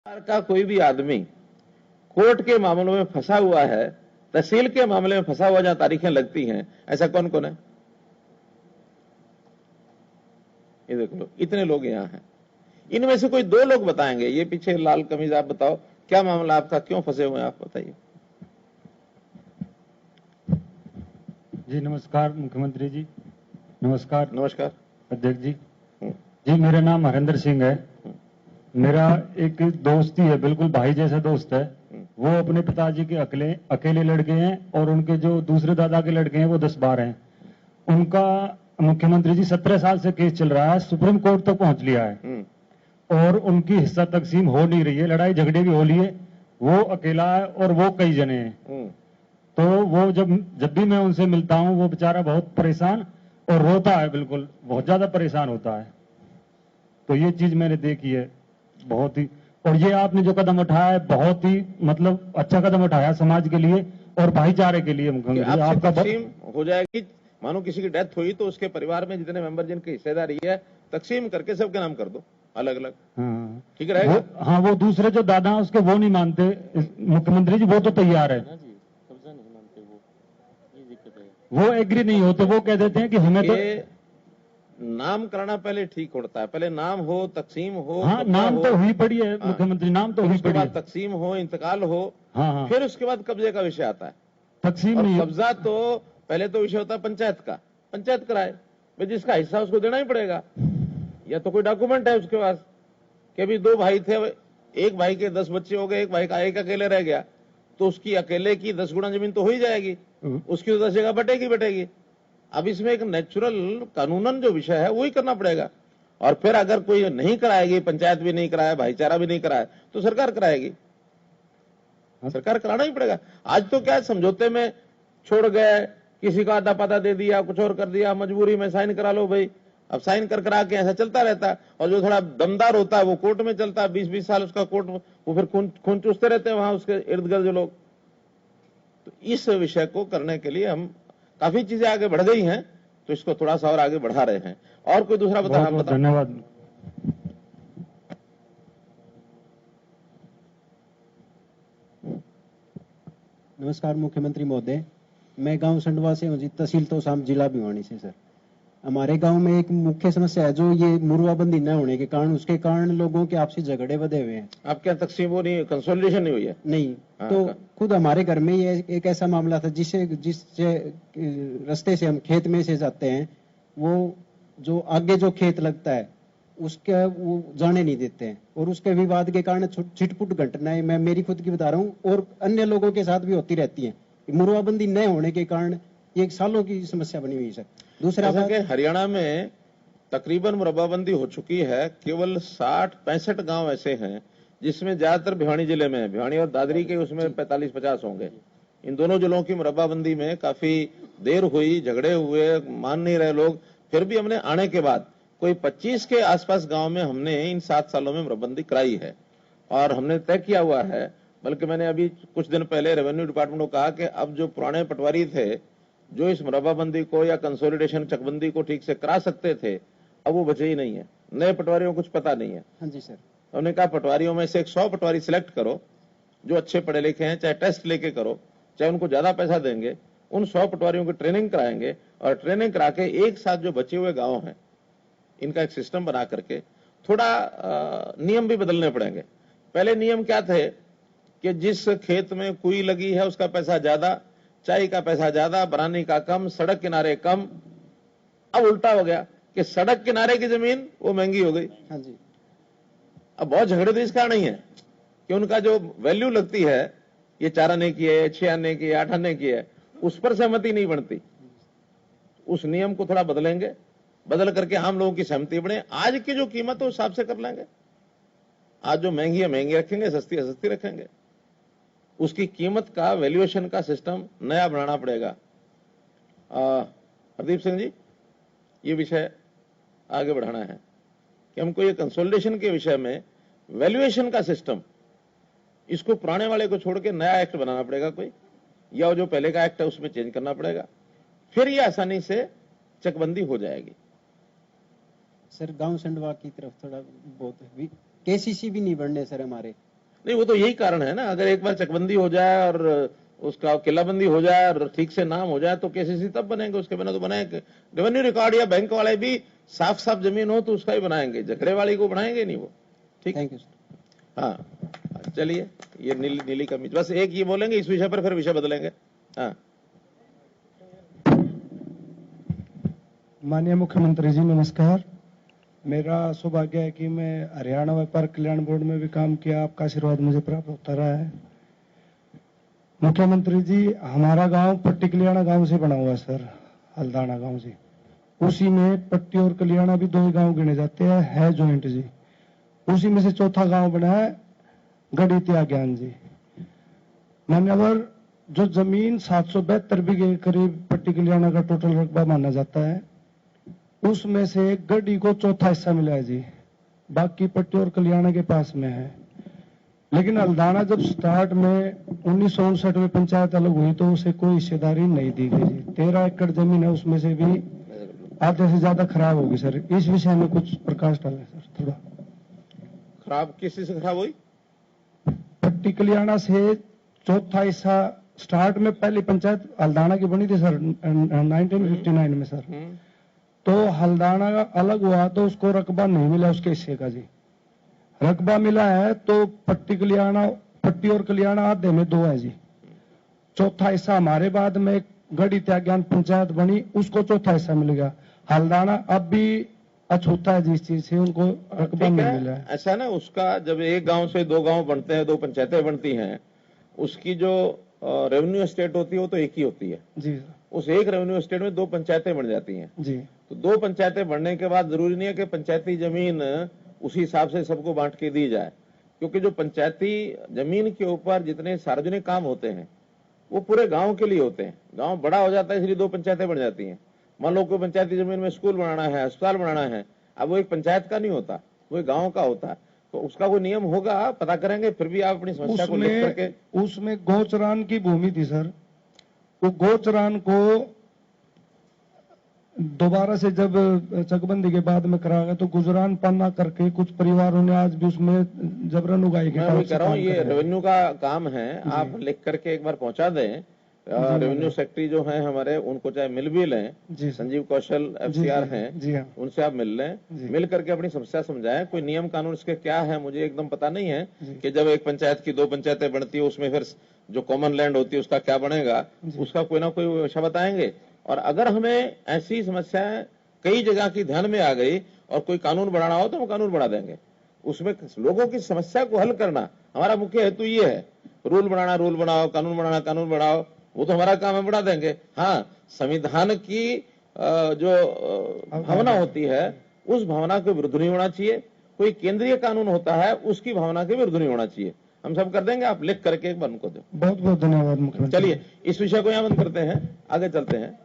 सरकार का कोई भी आदमी कोर्ट के मामलों में फंसा हुआ है, तहसील के मामले में फंसा हुआ जहां तारीखें लगती हैं, ऐसा कौन कौन है? ये देख लो, इतने लोग यहां हैं। इनमें से कोई 2 लोग बताएंगे। ये पीछे लाल कमीज, आप बताओ क्या मामला आपका, क्यों फंसे हुए हैं आप, बताइए। जी नमस्कार मुख्यमंत्री जी। नमस्कार। नमस्कार अध्यक्ष जी। जी मेरा नाम हरेंद्र सिंह है। मेरा एक दोस्त ही है, बिल्कुल भाई जैसा दोस्त है। वो अपने पिताजी के अकेले लड़के हैं और उनके जो दूसरे दादा के लड़के हैं वो 10-12 हैं। उनका मुख्यमंत्री जी 17 साल से केस चल रहा है, सुप्रीम कोर्ट तक पहुंच लिया है और उनकी हिस्सा तकसीम हो नहीं रही है। लड़ाई झगड़े भी हो लिए, वो अकेला है और वो कई जने हैं। तो वो जब भी मैं उनसे मिलता हूं, वो बेचारा बहुत परेशान और रोता है, बिल्कुल बहुत ज्यादा परेशान होता है। तो ये चीज मैंने देखी है बहुत ही। और ये आपने जो कदम उठाया है बहुत ही मतलब अच्छा कदम उठाया समाज के लिए और भाईचारे के लिए। मुख्यमंत्री आपका तकसीम हो जाएगी। मानो किसी की डेथ हुई तो उसके परिवार में जितने मेंबर जिनकी हिस्सेदारी है, तकसीम करके सबके नाम कर दो अलग अलग। हाँ ठीक रहेगा। हाँ वो दूसरे जो दादा हैं उसके वो नहीं मानते मुख्यमंत्री जी, वो तो तैयार है। वो एग्री नहीं होते, वो कह देते हैं कि हमें तो नाम कराना पहले ठीक होता है। पहले नाम हो, तकसीम हो। हाँ नाम तो हुई पड़ी है मुख्यमंत्री, नाम तो हुई पड़ी है। तकसीम हो, इंतकाल हो, हाँ फिर उसके बाद कब्जे का विषय आता है। तकसीम नहीं, कब्जा तो पहले तो विषय होता है पंचायत का। पंचायत कराए भाई, जिसका हिस्सा उसको देना ही पड़ेगा। या तो कोई डॉक्यूमेंट है उसके पास कि भी 2 भाई थे, एक भाई के 10 बच्चे हो गए, एक भाई का एक अकेले रह गया, तो उसकी अकेले की 10 गुना जमीन तो हो ही जाएगी, उसकी तो 10 जगह बटेगी। अब इसमें एक नेचुरल कानूनन जो विषय है वो ही करना पड़ेगा। और फिर अगर कोई नहीं कराएगी, पंचायत भी नहीं कराए, भाईचारा भी नहीं कराए, तो सरकार कराएगी। सरकार कराना ही पड़ेगा। आज तो क्या समझौते में छोड़ गए, किसी का आधा पाता दे दिया, कुछ और कर दिया, मजबूरी में साइन करा लो भाई। अब साइन कर करा के ऐसा चलता रहता है। और जो थोड़ा दमदार होता है वो कोर्ट में चलता है, 20-20 साल उसका कोर्ट, वो फिर खून चूसते रहते हैं वहां उसके इर्द गिर्द जो लोग। तो इस विषय को करने के लिए हम काफी चीजें आगे बढ़ गई हैं, तो इसको थोड़ा सा और आगे बढ़ा रहे हैं। और कोई दूसरा बता। बहुत धन्यवाद। नमस्कार मुख्यमंत्री महोदय, मैं गांव संडवा से हूँ जी, तहसील तोशाम, जिला भिवानी से। सर हमारे गांव में एक मुख्य समस्या है जो ये मुरवाबंदी न होने के कारण, उसके कारण लोगों के आपसी झगड़े बढ़े हुए हैं। आप क्या तकसीम वो नहीं, कंसोलिडेशन नहीं हुई है? नहीं। तो खुद हमारे घर में ये एक ऐसा मामला था जिस रास्ते से हम खेत में से जाते हैं, वो जो आगे जो खेत लगता है उसके वो जाने नहीं देते हैं और उसके विवाद के कारण छिटपुट घटनाएं मैं मेरी खुद की बता रहा हूँ और अन्य लोगों के साथ भी होती रहती है। मुरवाबंदी न होने के कारण ये सालों की समस्या बनी हुई। सर दूसरा बात, हरियाणा में तकरीबन मुरब्बाबंदी हो चुकी है। केवल 60-65 गांव ऐसे हैं जिसमें ज्यादातर भिवानी जिले में है। भिवानी और दादरी के उसमें 45-50 होंगे। इन दोनों जिलों की मुरब्बाबंदी में काफी देर हुई, झगड़े हुए, मान नहीं रहे लोग। फिर भी हमने आने के बाद कोई 25 के आसपास गांव में हमने इन 7 सालों में मुरब्बाबंदी कराई है। और हमने तय किया हुआ है, बल्कि मैंने अभी कुछ दिन पहले रेवेन्यू डिपार्टमेंट को कहा कि अब जो पुराने पटवारी थे जो इस मुरब्बाबंदी को या कंसोलिडेशन चकबंदी को ठीक से करा सकते थे, अब वो बचे ही नहीं है। नए पटवारियों को कुछ पता नहीं है। हाँ जी सर। हमने कहा पटवारियों में से 100 पटवारी सिलेक्ट करो जो अच्छे पढ़े लिखे हैं, चाहे टेस्ट लेके करो, चाहे उनको ज्यादा पैसा देंगे, उन 100 पटवारियों की ट्रेनिंग कराएंगे और ट्रेनिंग करा के एक साथ जो बचे हुए गांव हैं इनका एक सिस्टम बना करके थोड़ा नियम भी बदलने पड़ेंगे। पहले नियम क्या थे कि जिस खेत में कुई लगी है उसका पैसा ज्यादा, चाय का पैसा ज्यादा, बरानी का कम, सड़क किनारे कम। अब उल्टा हो गया कि सड़क किनारे की जमीन वो महंगी हो गई। हाँ जी। अब बहुत झगड़े तो इसका नहीं है कि उनका जो वैल्यू लगती है, ये 4 आने की है, 6 आने की है, 8 आने की है, उस पर सहमति नहीं बनती। उस नियम को थोड़ा बदलेंगे, बदल करके आम लोगों की सहमति बने। आज की जो कीमत है उस हिसाब से कर लेंगे। आज जो महंगी है महंगी रखेंगे, सस्ती है सस्ती रखेंगे। उसकी कीमत का वैल्यूएशन का सिस्टम नया बनाना पड़ेगा। हरदीप सिंह जी, ये विषय आगे बढ़ाना है कि हमको ये कंसोलिडेशन के विषय में वैल्यूएशन का सिस्टम, इसको पुराने वाले को छोड़ के नया एक्ट बनाना पड़ेगा कोई, या जो पहले का एक्ट है उसमें चेंज करना पड़ेगा, फिर ये आसानी से चकबंदी हो जाएगी। सर गांव संडवा की तरफ थोड़ा बहुत भी केसीसी भी नहीं बढ़ने सर हमारे, नहीं, वो तो यही कारण है ना, अगर एक बार चकबंदी हो जाए और उसका किलाबंदी हो जाए और ठीक से नाम हो जाए तो केसीसी तब बनेंगे, उसके बिना तो बनाएंगे। रेवेन्यू रिकॉर्ड या बैंक वाले भी साफ साफ जमीन हो तो उसका ही बनाएंगे, झगड़े वाली को बनाएंगे नहीं वो। ठीक, थैंक यू सर। हाँ चलिए, ये नीली कमीज, बस एक ये बोलेंगे इस विषय पर, फिर विषय बदलेंगे। हाँ, माननीय मुख्यमंत्री जी नमस्कार। मेरा सौभाग्य है कि मैं हरियाणा व्यापार कल्याण बोर्ड में भी काम किया, आपका आशीर्वाद मुझे प्राप्त होता रहा है। मुख्यमंत्री जी, हमारा गांव पट्टी कल्याणा गांव से बना हुआ है सर, हल्दाना गांव से। उसी में पट्टी और कल्याणा भी दो ही गांव गिने जाते हैं, है ज्वाइंट जी। उसी में से चौथा गांव बना है गढ़ी त्याज्ञान जी। मान्यवर, जो जमीन 772 बीघे करीब पट्टी कल्याणा का टोटल रकबा माना जाता है, उसमें से गढ़ी को चौथा हिस्सा मिला है जी, बाकी पट्टी और कल्याणा के पास में है। लेकिन हल्दाना जब स्टार्ट में 1959 में पंचायत अलग हुई तो उसे कोई हिस्सेदारी नहीं दी गई जी। 13 एकड़ जमीन है, उसमें से भी आधे से ज्यादा खराब होगी सर। इस विषय में कुछ प्रकाश डालें सर थोड़ा। खराब किस चीज से खराब हुई? पट्टी कल्याणा से चौथा हिस्सा स्टार्ट में पहली पंचायत हल्दाना की बनी थी सर 1959 में सर। तो हल्दाना अलग हुआ तो उसको रकबा नहीं मिला उसके हिस्से का जी। रकबा मिला है तो पट्टी और कल्याणा आधे में दो है जी। चौथा हिस्सा हमारे बाद में गढ़ी त्याज्ञान पंचायत बनी, उसको चौथा हिस्सा मिल गया। हल्दाना अब भी अछूता है जी इस चीज से, उनको रकबा नहीं मिला है। ऐसा ना, उसका जब एक गांव से दो गांव बनते हैं, दो पंचायतें बनती हैं, उसकी जो रेवेन्यू स्टेट होती है वो तो एक ही होती है जी सर। उस एक रेवेन्यू स्टेट में दो पंचायतें बन जाती हैं जी। तो दो पंचायतें बनने के बाद जरूरी नहीं है कि पंचायती जमीन उसी हिसाब से सबको बांट के दी जाए, क्योंकि जो पंचायती जमीन के ऊपर जितने सार्वजनिक काम होते हैं वो पूरे गांव के लिए होते हैं। गांव बड़ा हो जाता है इसलिए दो पंचायतें बन जाती हैं। मान लो कोई पंचायती जमीन में स्कूल बनाना है, अस्पताल बनाना है, अब वो एक पंचायत का नहीं होता, वो एक गांव का होता है। तो उसका कोई नियम होगा, पता करेंगे, फिर भी आप अपनी समस्या को लिख करके। उसमें गोचरान की भूमि थी सर, वो गोचरान को दोबारा से जब चकबंदी के बाद में करा गया तो गुजरान पाना करके कुछ परिवारों ने आज भी उसमें जबरन उगाई। मैं वही कह रहा हूँ, ये रेवेन्यू का काम है, आप लिख करके एक बार पहुंचा दें। रेवेन्यू सेक्रेटरी जो हैं हमारे, उनको चाहे मिल भी लें, संजीव कौशल FCR हैं, उनसे आप मिल लें, मिल करके अपनी समस्या समझाएं। कोई नियम कानून इसके क्या है मुझे एकदम पता नहीं है कि जब एक पंचायत की दो पंचायतें बनती है उसमें फिर जो कॉमन लैंड होती है उसका क्या बनेगा, उसका कोई ना कोई विषय बताएंगे। और अगर हमें ऐसी समस्याएं कई जगह की ध्यान में आ गई और कोई कानून बढ़ाना हो तो हम कानून बढ़ा देंगे। उसमें लोगों की समस्या को हल करना हमारा मुख्य हेतु ये है। रूल बनाना रूल बनाओ, कानून बनाना कानून बनाओ, वो तो हमारा काम है, बढ़ा देंगे। हाँ, संविधान की जो भावना होती है उस भावना के विरुद्ध नहीं होना चाहिए। कोई केंद्रीय कानून होता है उसकी भावना के विरुद्ध नहीं होना चाहिए। हम सब कर देंगे, आप लिख करके एक बार उनको दो। बहुत बहुत धन्यवाद मुख्यमंत्री। चलिए इस विषय को यहाँ बंद करते हैं, आगे चलते हैं।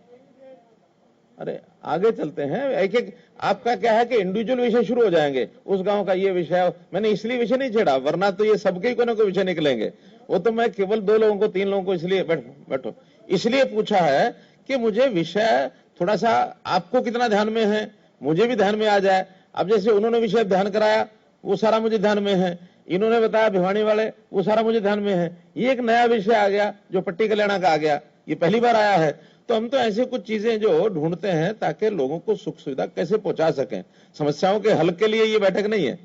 अरे आगे चलते हैं, एक एक आपका क्या है कि इंडिविजुअल विषय शुरू हो जाएंगे। उस गांव का ये विषय, मैंने इसलिए विषय नहीं छेड़ा, वरना तो ये सबके ही कोई ना कोई विषय निकलेंगे। वो तो मैं केवल 2 लोगों को 3 लोगों को इसलिए बैठो इसलिए पूछा है कि मुझे विषय थोड़ा सा आपको कितना ध्यान में है, मुझे भी ध्यान में आ जाए। अब जैसे उन्होंने विषय ध्यान कराया वो सारा मुझे ध्यान में है, इन्होंने बताया भिवानी वाले वो सारा मुझे ध्यान में है। ये एक नया विषय आ गया जो पट्टी कल्याणा का आ गया, ये पहली बार आया है। तो हम तो ऐसी कुछ चीजें जो ढूंढते हैं ताकि लोगों को सुख सुविधा कैसे पहुंचा सकें। समस्याओं के हल के लिए ये बैठक नहीं है।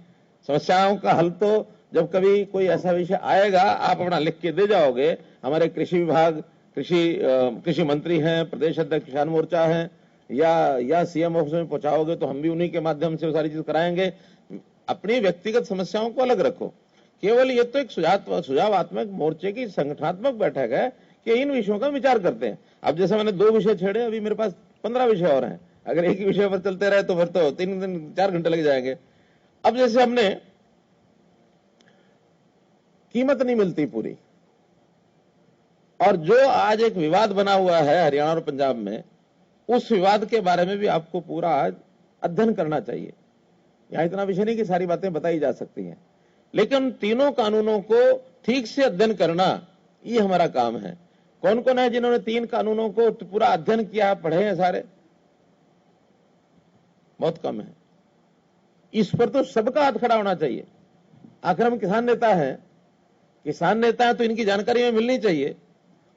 समस्याओं का हल तो जब कभी कोई ऐसा विषय आएगा आप अपना लिख के दे जाओगे। हमारे कृषि विभाग, कृषि मंत्री हैं, प्रदेश अध्यक्ष किसान मोर्चा हैं, या CM ऑफिस में पहुंचाओगे तो हम भी उन्हीं के माध्यम से वो सारी चीज कराएंगे। अपनी व्यक्तिगत समस्याओं को अलग रखो। केवल ये तो एक सुझावात्मक मोर्चे की संगठनात्मक बैठक है कि इन विषयों का विचार करते हैं। अब जैसे मैंने 2 विषय छेड़े, अभी मेरे पास 15 विषय और हैं। अगर एक ही विषय पर चलते रहे तो फिर तो 3 दिन 4 घंटे लग जाएंगे। अब जैसे हमने कीमत नहीं मिलती पूरी, और जो आज एक विवाद बना हुआ है हरियाणा और पंजाब में, उस विवाद के बारे में भी आपको पूरा अध्ययन करना चाहिए। यहां इतना विषय नहीं कि सारी बातें बताई जा सकती हैं, लेकिन तीनों कानूनों को ठीक से अध्ययन करना ये हमारा काम है। कौन कौन है जिन्होंने 3 कानूनों को पूरा अध्ययन किया, पढ़े हैं? सारे बहुत कम है। इस पर तो सबका हाथ खड़ा होना चाहिए। आखिर हम किसान नेता हैं, किसान नेता है तो इनकी जानकारी हमें मिलनी चाहिए,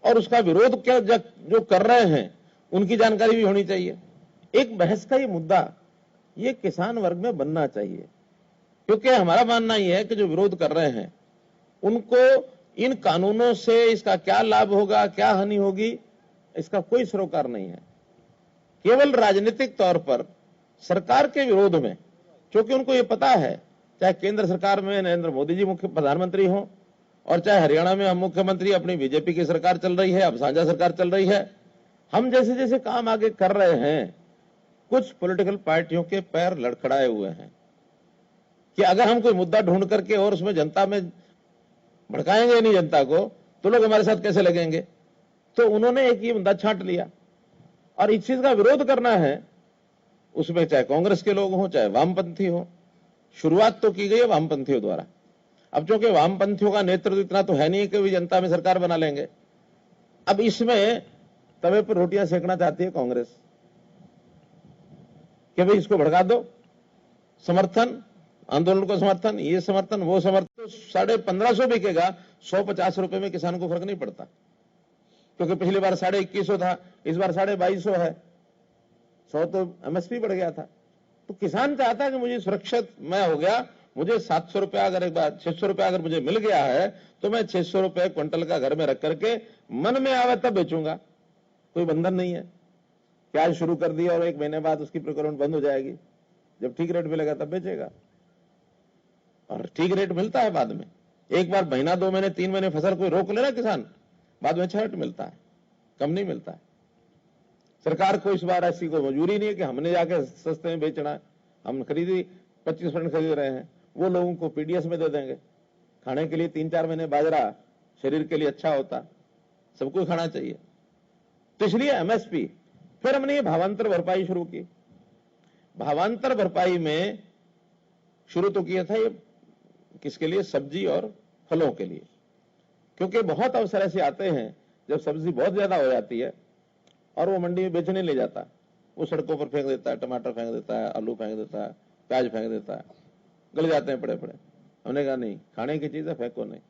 और उसका विरोध क्या जो कर रहे हैं उनकी जानकारी भी होनी चाहिए। एक बहस का ये मुद्दा ये किसान वर्ग में बनना चाहिए, क्योंकि हमारा मानना यह है कि जो विरोध कर रहे हैं उनको इन कानूनों से इसका क्या लाभ होगा, क्या हानि होगी, इसका कोई सरोकार नहीं है। केवल राजनीतिक तौर पर सरकार के विरोध में, क्योंकि उनको ये पता है चाहे केंद्र सरकार में नरेंद्र मोदी जी मुख्य प्रधानमंत्री हो और चाहे हरियाणा में हम मुख्यमंत्री, अपनी बीजेपी की सरकार चल रही है, अब साझा सरकार चल रही है, हम जैसे जैसे काम आगे कर रहे हैं कुछ पॉलिटिकल पार्टियों के पैर लड़खड़ाए हुए हैं कि अगर हम कोई मुद्दा ढूंढ करके और उसमें जनता में भड़काएंगे नहीं जनता को, तो लोग हमारे साथ कैसे लगेंगे। तो उन्होंने एक ये मुद्दा छांट लिया और इस चीज का विरोध करना है, उसमें चाहे कांग्रेस के लोग हों चाहे वामपंथी हो। शुरुआत तो की गई है वामपंथियों द्वारा। अब चूंकि वामपंथियों का नेतृत्व इतना तो है नहीं कि वे जनता में सरकार बना लेंगे। अब इसमें तवे पर रोटियां सेकना चाहती है कांग्रेस कि भाई इसको भड़का दो, समर्थन, आंदोलन को समर्थन, ये समर्थन, वो समर्थन। तो 1550 बिकेगा, 150 रुपए में किसान को फर्क नहीं पड़ता, क्योंकि पिछली बार 2150 था, इस बार 2250 है, 100 तो एमएसपी बढ़ गया था। तो किसान चाहता है कि मुझे सुरक्षित मैं हो गया, मुझे 700 रुपया अगर एक बार 600 रुपया अगर मुझे मिल गया है तो मैं 600 रुपये क्विंटल का घर में रख करके मन में आवे तब बेचूंगा। कोई बंधन नहीं है कि आज शुरू कर दिया और 1 महीने बाद उसकी प्रोक्योरमेंट बंद हो जाएगी। जब ठीक रेट मिलेगा तब बेचेगा, और ठीक रेट मिलता है बाद में। एक बार महीना, 2 महीने, 3 महीने फसल कोई रोक लेना किसान, बाद में अच्छा रेट मिलता है, कम नहीं मिलता है। सरकार को इस बार ऐसी कोई मजबूरी नहीं है कि हमने जाके सस्ते में बेचना है। हम 25% खरीद रहे हैं, वो लोगों को पीडीएस में दे देंगे। खाने के लिए 3-4 महीने बाजरा शरीर के लिए अच्छा होता, सबको खाना चाहिए। तो इसलिए एमएसपी। फिर हमने ये भावांतर भरपाई शुरू की। भावांतर भरपाई में शुरू तो किया था ये किसके लिए, सब्जी और फलों के लिए, क्योंकि बहुत अवसर ऐसे आते हैं जब सब्जी बहुत ज्यादा हो जाती है और वो मंडी में बेचने ले जाता, वो सड़कों पर फेंक देता है, टमाटर फेंक देता है, आलू फेंक देता है, प्याज फेंक देता है, गल जाते हैं पड़े पड़े। हमने कहा नहीं, खाने की चीज है, फेंको नहीं।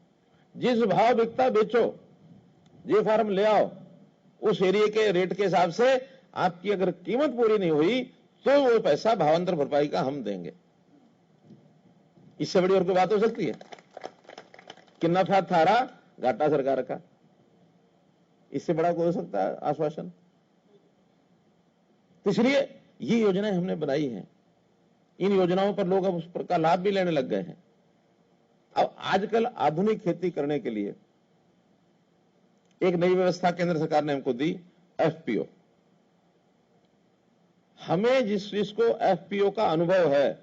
जिस भाव बिकता बेचो, जे फार्म ले आओ, उस एरिया के रेट के हिसाब से आपकी अगर कीमत पूरी नहीं हुई तो वो पैसा भावांतर भरपाई का हम देंगे। इससे बड़ी और कोई बात हो सकती है कि नफा थारा घाटा सरकार का, इससे बड़ा कोई हो सकता है आश्वासन। तो इसलिए ये योजनाएं हमने बनाई हैं, इन योजनाओं पर लोग अब उस का लाभ भी लेने लग गए हैं। अब आजकल आधुनिक खेती करने के लिए एक नई व्यवस्था केंद्र सरकार ने हमको दी, एफपीओ। हमें जिसको एफपीओ का अनुभव है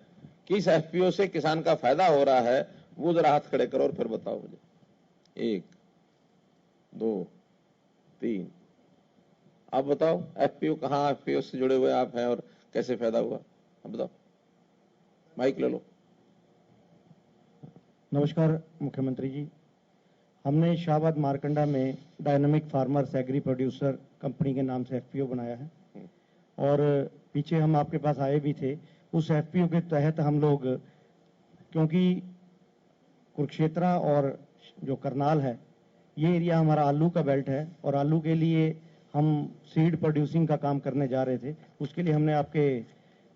कि इस एफपीओ से किसान का फायदा हो रहा है, वो जरा हाथ खड़े करो और फिर बताओ मुझे। 1 2 3, आप बताओ एफपीओ कहां, एफपीओ से जुड़े हुए आप हैं और कैसे फायदा हुआ, अब बताओ। माइक ले लो। नमस्कार मुख्यमंत्री जी, हमने शाहबाद मारकंडा में dynamic farmers agri producer company के नाम से एफपीओ बनाया है, और पीछे हम आपके पास आए भी थे। उस एफपीओ के तहत हम लोग, क्योंकि कुरुक्षेत्रा और जो करनाल है ये एरिया हमारा आलू का बेल्ट है, और आलू के लिए हम सीड प्रोड्यूसिंग का काम करने जा रहे थे, उसके लिए हमने आपके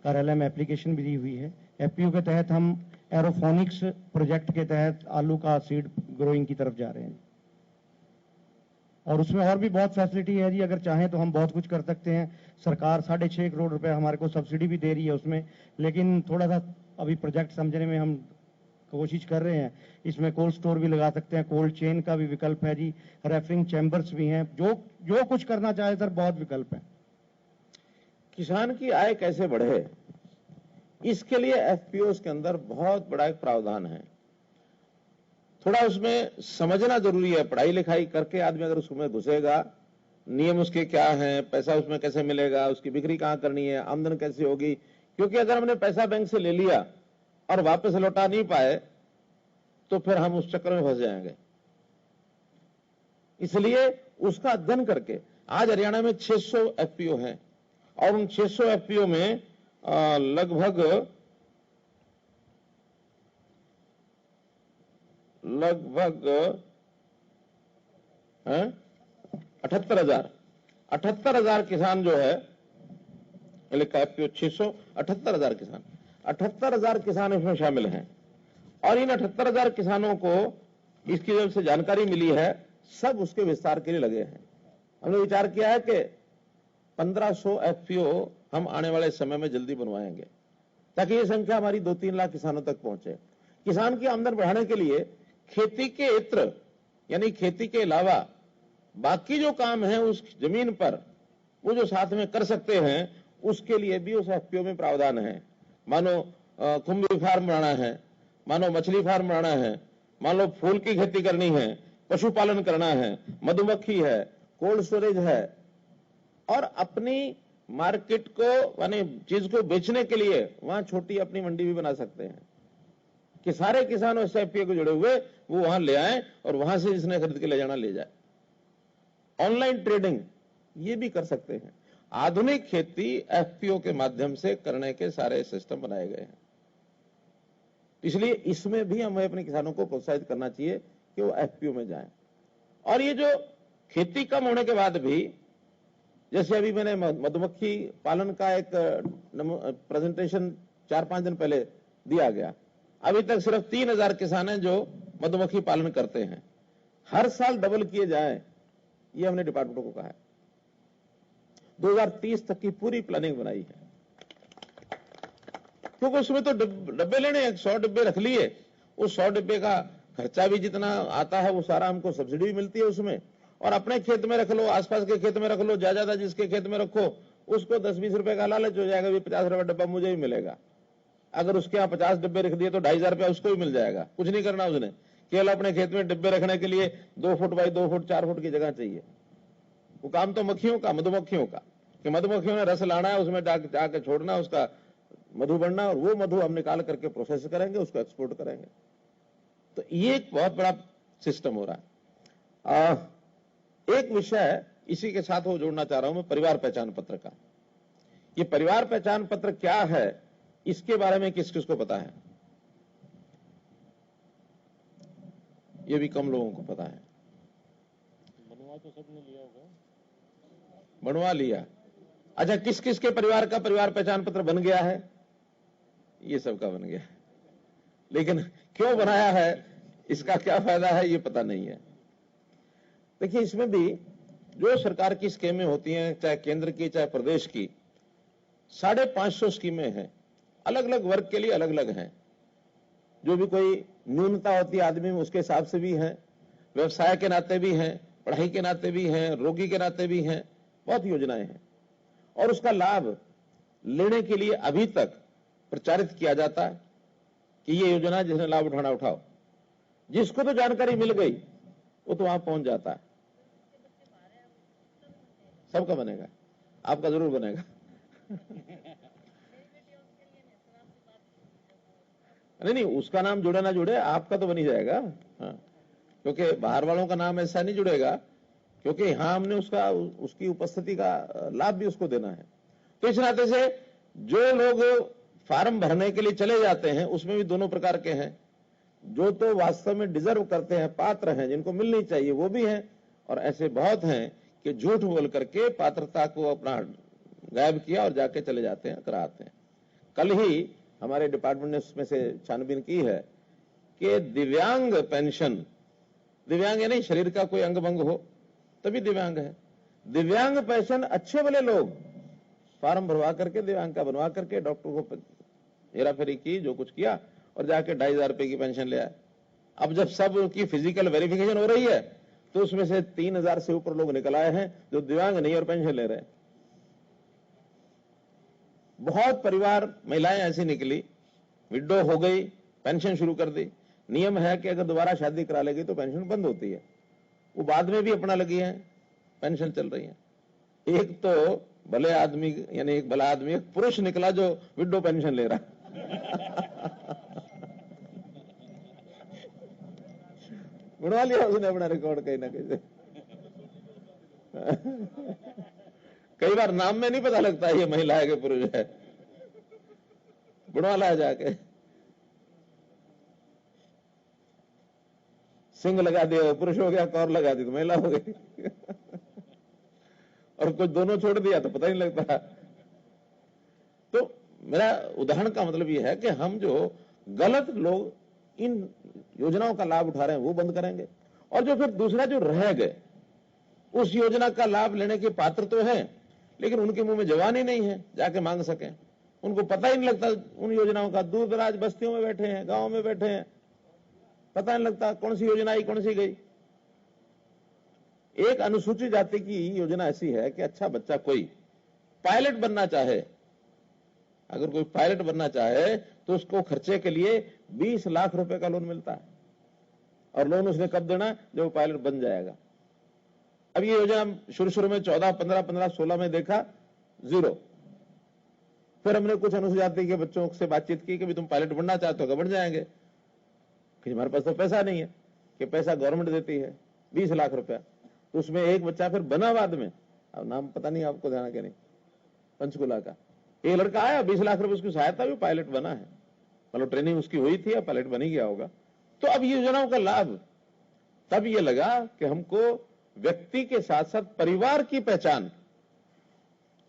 कार्यालय में एप्लीकेशन भी दी हुई है। एफपीओ के तहत हम एरोफोनिक्स प्रोजेक्ट के तहत आलू का सीड ग्रोइंग की तरफ जा रहे हैं, और उसमें और भी बहुत फैसिलिटी है जी। अगर चाहें तो हम बहुत कुछ कर सकते हैं। सरकार 6.5 करोड़ रुपए हमारे को सब्सिडी भी दे रही है उसमें, लेकिन थोड़ा सा अभी प्रोजेक्ट समझने में हम कोशिश कर रहे हैं। इसमें कोल्ड स्टोर भी लगा सकते हैं, कोल्ड चेन का भी विकल्प है जी, रेफरिंग चैम्बर्स भी हैं, जो कुछ करना चाहे सर, बहुत विकल्प है। किसान की आय कैसे बढ़े, इसके लिए एफपीओ के अंदर बहुत बड़ा एक प्रावधान है। थोड़ा उसमें समझना जरूरी है। पढ़ाई लिखाई करके आदमी अगर उसमें घुसेगा, नियम उसके क्या हैं, पैसा उसमें कैसे मिलेगा, उसकी बिक्री कहां करनी है, आमदन कैसे होगी। क्योंकि अगर हमने पैसा बैंक से ले लिया और वापस लौटा नहीं पाए तो फिर हम उस चक्कर में फंस जाएंगे। इसलिए उसका अध्ययन करके आज हरियाणा में 600 एफपीओ हैं, और उन 600 एफपीओ में लगभग 78,000 किसान जो है, लिखा है एफपीओ 678,000 किसान, 78,000 किसान इसमें शामिल हैं। और इन 78,000 किसानों को इसकी जब से जानकारी मिली है, सब उसके विस्तार के लिए लगे हैं। हमने विचार किया है कि 1500 एफपीओ हम आने वाले समय में जल्दी बनवाएंगे, ताकि ये संख्या हमारी 2-3 लाख किसानों तक पहुंचे। किसान की आमदन बढ़ाने के लिए खेती के इत्र यानी खेती के अलावा बाकी जो काम है उस जमीन पर वो जो साथ में कर सकते हैं, उसके लिए भी उस एफपीओ में प्रावधान है। मानो कुंभी फार्म बनाना है, मानो मछली फार्म बनाना है, मान लो फूल की खेती करनी है, पशुपालन करना है, मधुमक्खी है, कोल्ड स्टोरेज है, और अपनी मार्केट को यानी चीज को बेचने के लिए वहां छोटी अपनी मंडी भी बना सकते हैं कि सारे किसान उस एफपीओ को जुड़े हुए वो वहां ले आए और वहां से जिसने खरीद के ले जाना ले जाए। ऑनलाइन ट्रेडिंग ये भी कर सकते हैं। आधुनिक खेती एफपीओ के माध्यम से करने के सारे सिस्टम बनाए गए हैं। इसलिए इसमें भी हमें अपने किसानों को प्रोत्साहित करना चाहिए कि वो एफपीओ में जाएं। और ये जो खेती कम होने के बाद भी, जैसे अभी मैंने मधुमक्खी पालन का एक प्रेजेंटेशन 4-5 दिन पहले दिया गया, अभी तक सिर्फ 3,000 किसान हैं जो मधुमक्खी पालन करते हैं। हर साल डबल किए जाएं, ये हमने डिपार्टमेंटों को कहा है। 2030 तक की पूरी प्लानिंग बनाई है, क्योंकि उसमें तो डब्बे लेने हैं। 100 डब्बे रख लिए, उस 100 डब्बे का खर्चा भी जितना आता है वो सारा हमको सब्सिडी भी मिलती है उसमें। और अपने खेत में रख लो, आसपास के खेत में रख लो, ज्यादा जिसके खेत में रखो उसको 10-20 रुपए का लालच हो जाएगा, भी 50 रुपए डब्बा मुझे भी मिलेगा। अगर उसके यहाँ 50 डब्बे रख दिए तो 2,500 रुपया उसको भी मिल जाएगा। कुछ नहीं करना उसने, केवल अपने खेत में डब्बे रखने के लिए 2 फुट बाई 2 फुट 4 फुट की जगह चाहिए। वो काम तो मक्खियों का, मधुमक्खियों का, कि मधुमक्खियों ने रस लाना है, उसमें जाके छोड़ना, उसका मधु बनना, और वो मधु हम निकाल करके प्रोसेस करेंगे, उसको एक्सपोर्ट करेंगे। तो ये एक बहुत बड़ा सिस्टम हो रहा है। एक विषय इसी के साथ वो जोड़ना चाह रहा हूं मैं, परिवार पहचान पत्र का। ये परिवार पहचान पत्र क्या है, इसके बारे में किस किस को पता है? ये भी कम लोगों को पता है। बनवा तो सबने लिया होगा। बनवा लिया। अच्छा, किस किस के परिवार का परिवार पहचान पत्र बन गया है? ये सबका बन गया, लेकिन क्यों बनाया है, इसका क्या फायदा है, ये पता नहीं है। देखिए, इसमें भी जो सरकार की स्कीमें होती हैं, चाहे केंद्र की चाहे प्रदेश की, 550 स्कीमें हैं, अलग अलग वर्ग के लिए अलग अलग हैं। जो भी कोई न्यूनता होती है आदमी में, उसके हिसाब से भी हैं, व्यवसाय के नाते भी हैं, पढ़ाई के नाते भी हैं, रोगी के नाते भी हैं, बहुत योजनाएं हैं। और उसका लाभ लेने के लिए अभी तक प्रचारित किया जाता है कि ये योजना जिसने लाभ उठाना उठाओ। जिसको तो जानकारी मिल गई वो तो वहां पहुंच जाता है। सबका बनेगा, आपका जरूर बनेगा। नहीं, उसका नाम जुड़े ना जुड़े, आपका तो बन ही जाएगा। हाँ, क्योंकि बाहर वालों का नाम ऐसा नहीं जुड़ेगा, क्योंकि यहां हमने उसकी उपस्थिति का लाभ भी उसको देना है। तो इस नाते से जो लोग फार्म भरने के लिए चले जाते हैं, उसमें भी दोनों प्रकार के हैं। जो तो वास्तव में डिजर्व करते हैं, पात्र हैं, जिनको मिलनी चाहिए, वो भी हैं, और ऐसे बहुत हैं कि झूठ बोल करके पात्रता को अपना गायब किया और जाके चले जाते हैं, कराते हैं। कल ही हमारे डिपार्टमेंट ने उसमें से छानबीन की है कि दिव्यांग पेंशन, दिव्यांग यानी शरीर का कोई अंग भंग हो तभी दिव्यांग है, दिव्यांग पेंशन अच्छे वाले लोग फार्म भरवा करके दिव्यांग का बनवा करके डॉक्टर को हेराफेरी की, जो कुछ किया, और जाके 2,500 रुपए की पेंशन ले आए। अब जब सब की फिजिकल वेरिफिकेशन हो रही है तो उसमें से 3,000 से ऊपर लोग निकल आए हैं जो दिव्यांग नहीं और पेंशन ले रहे हैं। बहुत परिवार महिलाएं ऐसी निकली, विडो हो गई, पेंशन शुरू कर दी। नियम है कि अगर दोबारा शादी करा लेगी तो पेंशन बंद होती है। वो बाद में भी अपना लगी है, पेंशन चल रही है। एक तो भले आदमी यानी एक भला आदमी, एक पुरुष निकला जो विडो पेंशन ले रहा। बढ़वा लिया उसने अपना रिकॉर्ड कहीं ना कहीं से। कई बार नाम में नहीं पता लगता ये महिला है कि पुरुष है, बढ़वा लाया जाके। सिंह लगा दिया पुरुष हो गया, कौर लगा दी तो महिला हो गई और कुछ दोनों छोड़ दिया तो पता ही नहीं लगता। तो मेरा उदाहरण का मतलब यह है कि हम जो गलत लोग इन योजनाओं का लाभ उठा रहे हैं वो बंद करेंगे, और जो फिर दूसरा जो रह गए उस योजना का लाभ लेने के पात्र तो है लेकिन उनके मुंह में जवान ही नहीं है जाके मांग सकें, उनको पता ही नहीं लगता उन योजनाओं का। दूर दराज बस्तियों में बैठे हैं, गांव में बैठे हैं, पता नहीं लगता कौन सी योजना आई कौन सी गई। एक अनुसूचित जाति की योजना ऐसी है कि अच्छा बच्चा कोई पायलट बनना चाहे, अगर कोई पायलट बनना चाहे तो उसको खर्चे के लिए 20 लाख रुपए का लोन मिलता है, और लोन उसने कब देना जब वो पायलट बन जाएगा। अब ये योजना शुरू में 14, 15, 16 में देखा जीरो, फिर हमने कुछ अनुसूचित जाति के बच्चों से बातचीत की कि भी तुम पायलट बनना चाहते हो, बन जाएंगे, कि हमारे पास तो पैसा नहीं है, कि पैसा गवर्नमेंट देती है 20 लाख रुपया। तो उसमें एक बच्चा फिर बना बाद में, अब नाम पता नहीं आपको ध्यान के नहीं, पंचकुला का एक लड़का आया, 20 लाख रुपए उसकी सहायता भी पायलट बना है, मतलब ट्रेनिंग उसकी हुई थी या पायलट बन ही गया होगा। तो अब योजनाओं का लाभ तब ये लगा कि हमको व्यक्ति के साथ साथ परिवार की पहचान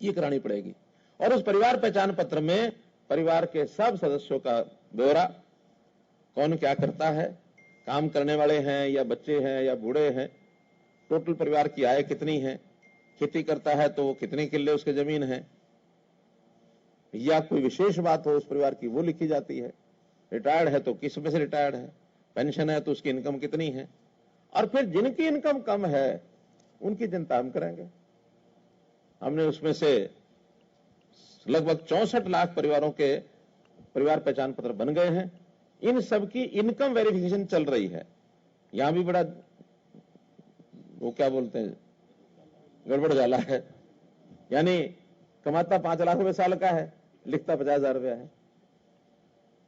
ये करानी पड़ेगी, और उस परिवार पहचान पत्र में परिवार के सब सदस्यों का ब्यौरा, कौन क्या करता है, काम करने वाले हैं या बच्चे हैं या बूढ़े हैं, टोटल परिवार की आय कितनी है, खेती करता है तो वो कितनी किल्ले उसके जमीन है, या कोई विशेष बात हो उस परिवार की वो लिखी जाती है, रिटायर्ड है तो किस में से रिटायर्ड है, पेंशन है तो उसकी इनकम कितनी है, और फिर जिनकी इनकम कम है उनकी चिंता हम करेंगे। हमने उसमें से लगभग 64 लाख परिवारों के परिवार पहचान पत्र बन गए हैं। इन सब की इनकम वेरिफिकेशन चल रही है। यहां भी बड़ा वो क्या बोलते हैं गड़बड़ जाला है, यानी कमाता 5 लाख रुपए साल का है, लिखता 50,000 रुपया है।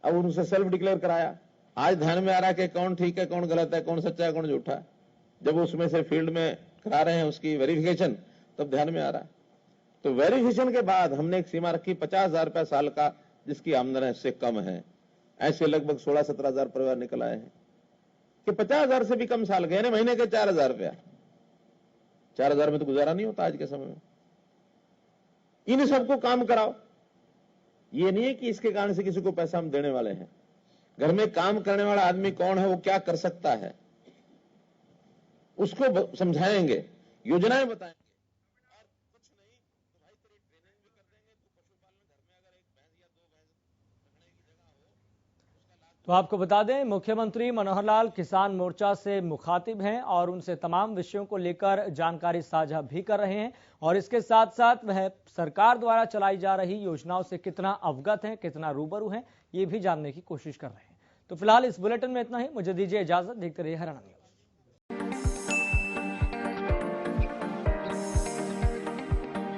अब उनसे सेल्फ डिक्लेयर कराया, आज ध्यान में आ रहा है कि कौन ठीक है कौन गलत है, कौन सच्चा है कौन झूठा है। जब उसमें से फील्ड में करा रहे हैं उसकी वेरिफिकेशन तब ध्यान में आ रहा है। तो वेरिफिकेशन के बाद हमने एक सीमा रखी 50,000 रुपया साल का, जिसकी आमदनी इससे कम है। ऐसे लगभग 16-17 हजार परिवार निकल आए हैं कि 50,000 से भी कम साल के, यानी महीने के 4,000 रुपया। 4,000 में तो गुजारा नहीं होता आज के समय में। इन सबको काम कराओ। ये नहीं है कि इसके कारण से किसी को पैसा हम देने वाले हैं। घर में काम करने वाला आदमी कौन है, वो क्या कर सकता है, उसको समझाएंगे, योजनाएं बताएंगे, और कुछ नहीं तो भाई तेरी ट्रेनिंग भी कर देंगे। तू पशुपालन घर में अगर एक भैंस या 2 भैंस रखने की जगह हो उसका लाभ। तो आपको बता दें, मुख्यमंत्री मनोहर लाल किसान मोर्चा से मुखातिब हैं और उनसे तमाम विषयों को लेकर जानकारी साझा भी कर रहे हैं, और इसके साथ साथ वह सरकार द्वारा चलाई जा रही योजनाओं से कितना अवगत हैं, कितना रूबरू हैं, ये भी जानने की कोशिश कर रहे हैं। तो फिलहाल इस बुलेटिन में इतना ही। मुझे दीजिए इजाजत। देखते रहिए हरियाणा न्यूज।